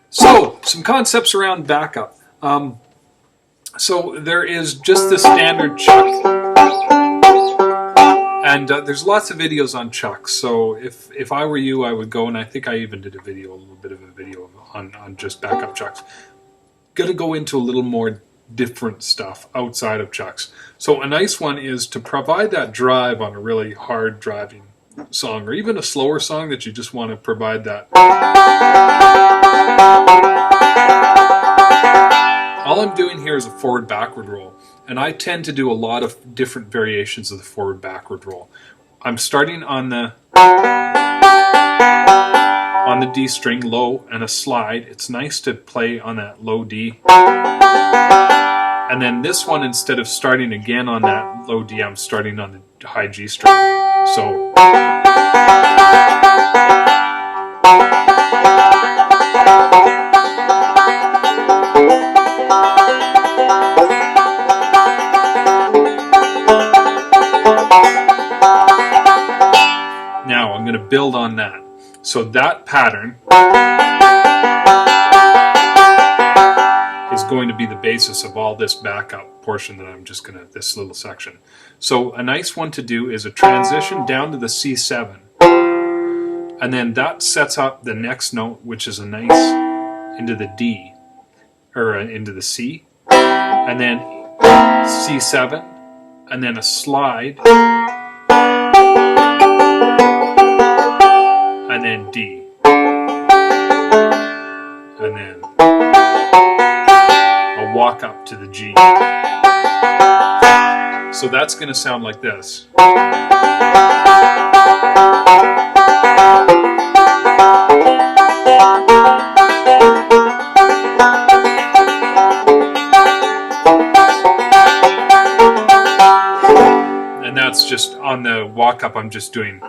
So, some concepts around backup. So there is just the standard chuck, and there's lots of videos on chucks. So if I were you, I would go, and I think I even did a little bit of a video on just backup chucks. Gonna go into a little more different stuff outside of chucks. So a nice one is to provide that drive on a really hard driving song, or even a slower song that you just want to provide that. All I'm doing here is a forward-backward roll, and I tend to do a lot of different variations of the forward-backward roll. I'm starting on the D string low and a slide. It's nice to play on that low D. And then this one, instead of starting again on that low D, I'm starting on the high G string. So now I'm going to build on that. So that pattern is going to be the basis of all this backup portion that I'm just going to, this little section. So a nice one to do is a transition down to the C7. And then that sets up the next note, which is a nice into the D, or into the C. And then C7, and then a slide, and then D, and then a walk up to the G. So that's going to sound like this. And that's just on the walk up, I'm just doing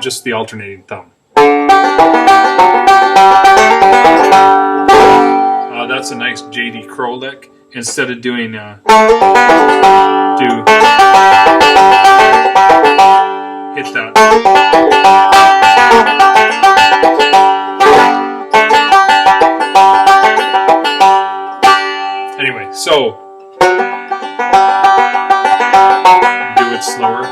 just the alternating thumb. That's a nice J.D. Crowe lick. Instead of doing do hit that. Anyway, so do it slower.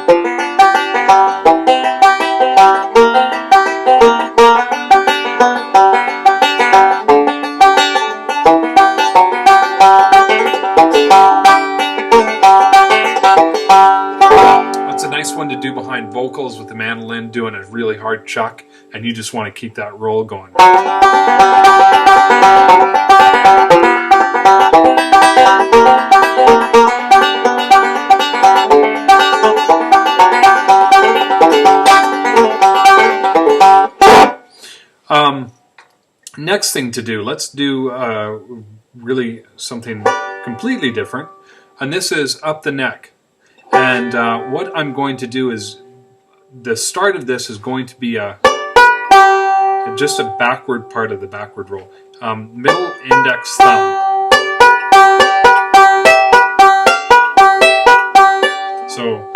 One to do behind vocals with the mandolin doing a really hard chuck, and you just want to keep that roll going. Next thing to do, let's do really something completely different, and this is up the neck. And what I'm going to do is, the start of this is going to be just a backward part of the backward roll. Middle index thumb. So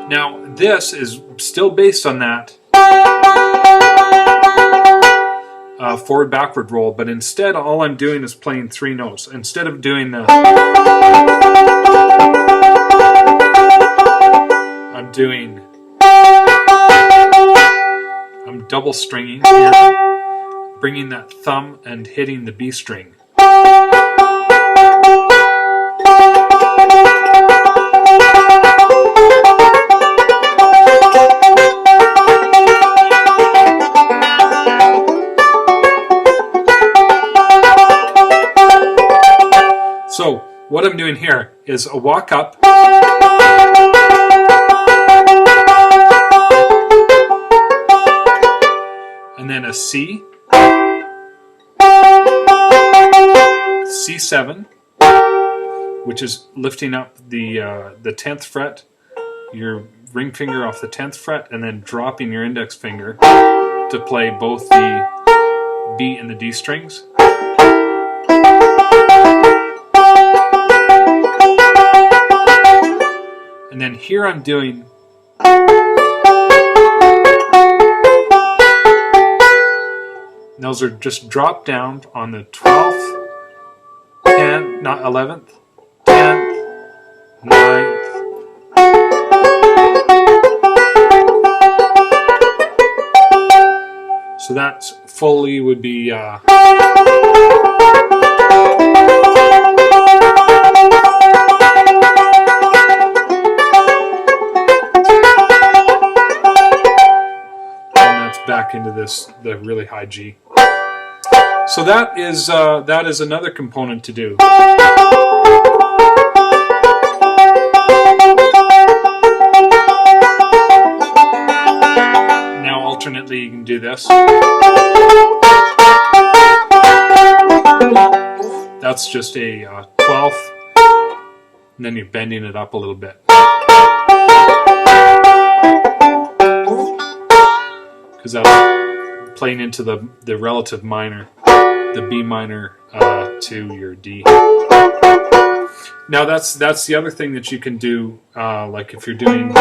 now this is still based on that forward backward roll, but instead all I'm doing is playing three notes. Instead of doing the I'm double stringing here, bringing that thumb and hitting the B string. So what I'm doing here is a walk up, and then a C, C7, which is lifting up the 10th fret, your ring finger off the 10th fret, and then dropping your index finger to play both the B and the D strings. And then here I'm doing those are just drop down on the 12th, 10th, not 11th, 10th, 9th. So that's fully would be and that's back into the really high G. So that is another component to do. Now alternately you can do this. That's just a 12th, and then you're bending it up a little bit. Because that's playing into the relative minor, the B minor to your D. Now that's the other thing that you can do, like if you're doing D.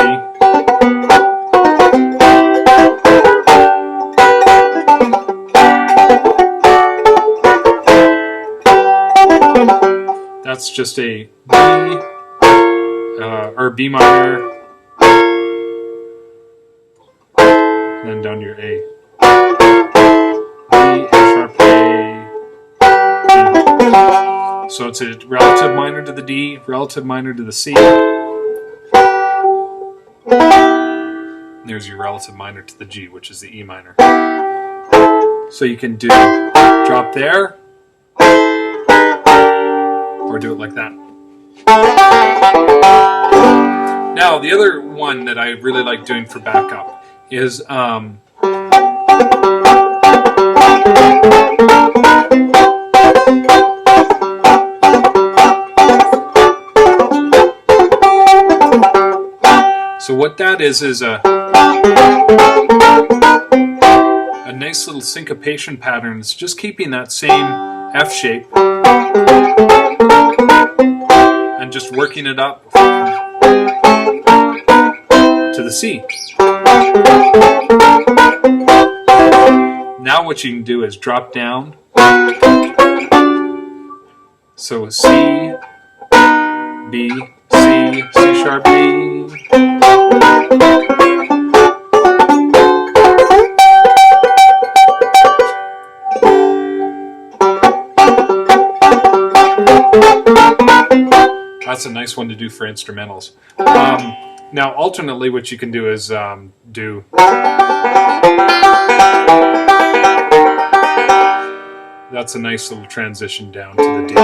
That's just a B or B minor, and then down to your A. B, A sharp, A, D. So it's a relative minor to the D, relative minor to the C. There's your relative minor to the G, which is the E minor. So you can do drop there, or do it like that. Now, the other one that I really like doing for backup is so what that is a nice little syncopation pattern. It's just keeping that same F shape and just working it up to the C. Now what you can do is drop down. So C, B, C, C sharp, B. That's a nice one to do for instrumentals. Now, alternately, what you can do is do that's a nice little transition down to the D.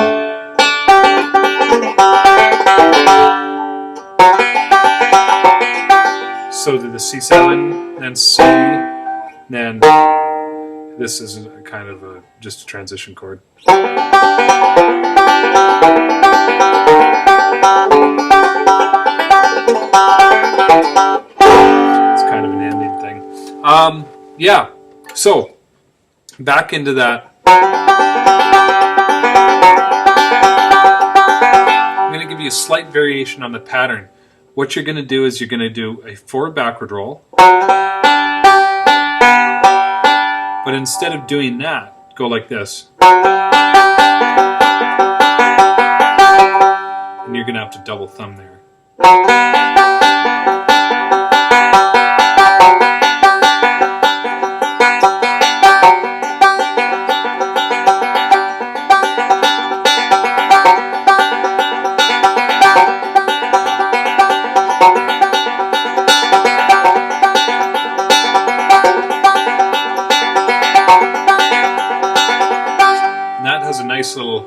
So to the C7, then C, then this is a kind of just a transition chord. It's kind of an ending thing. Yeah, so back into that. I'm going to give you a slight variation on the pattern. What you're going to do is you're going to do a forward backward roll. But instead of doing that, go like this. And you're going to have to double thumb there. That has a nice little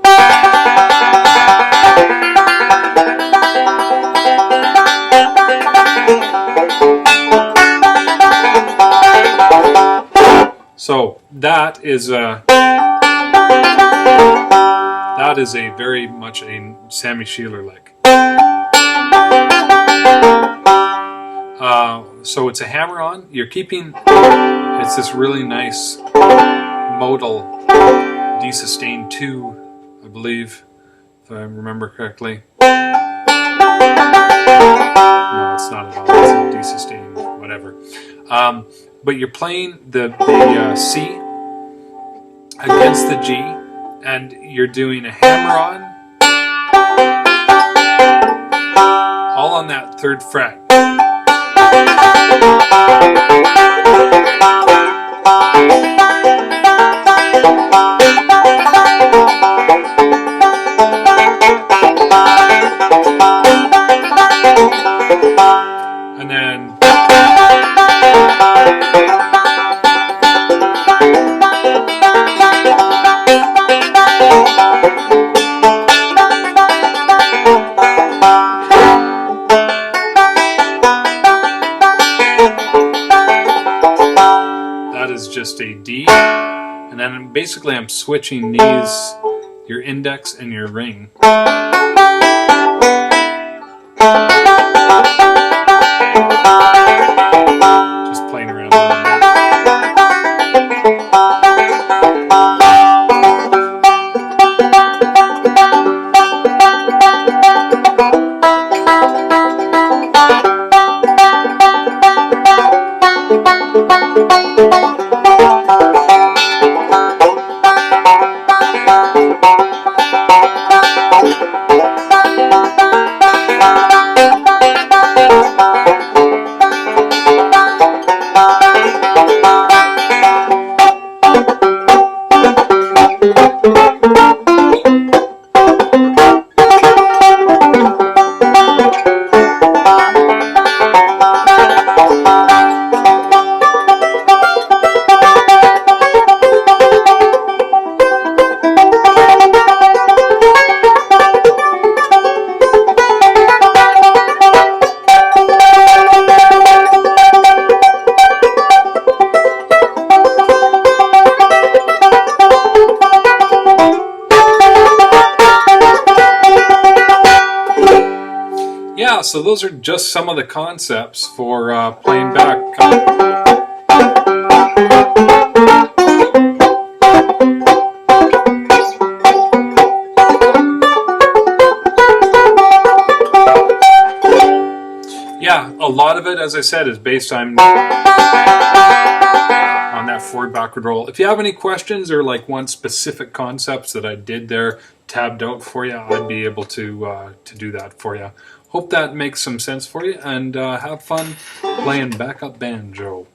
so that is a very much a Sammy Sheeler lick. So it's a hammer on. You're keeping it's this really nice modal D sustained 2, I believe, if I remember correctly. No, it's not at all. It's a D sustain, whatever. But you're playing the C against the G, and you're doing a hammer on, all on that 3rd fret. And then that is just a D. And then basically I'm switching these, your index and your ring. Just playing around a little bit. Yeah, so those are just some of the concepts for playing backup. Yeah, a lot of it, as I said, is based on that forward backward roll. If you have any questions or like want specific concepts that I did there tabbed out for you, I'd be able to do that for you. Hope that makes some sense for you, and have fun playing Backup Banjo.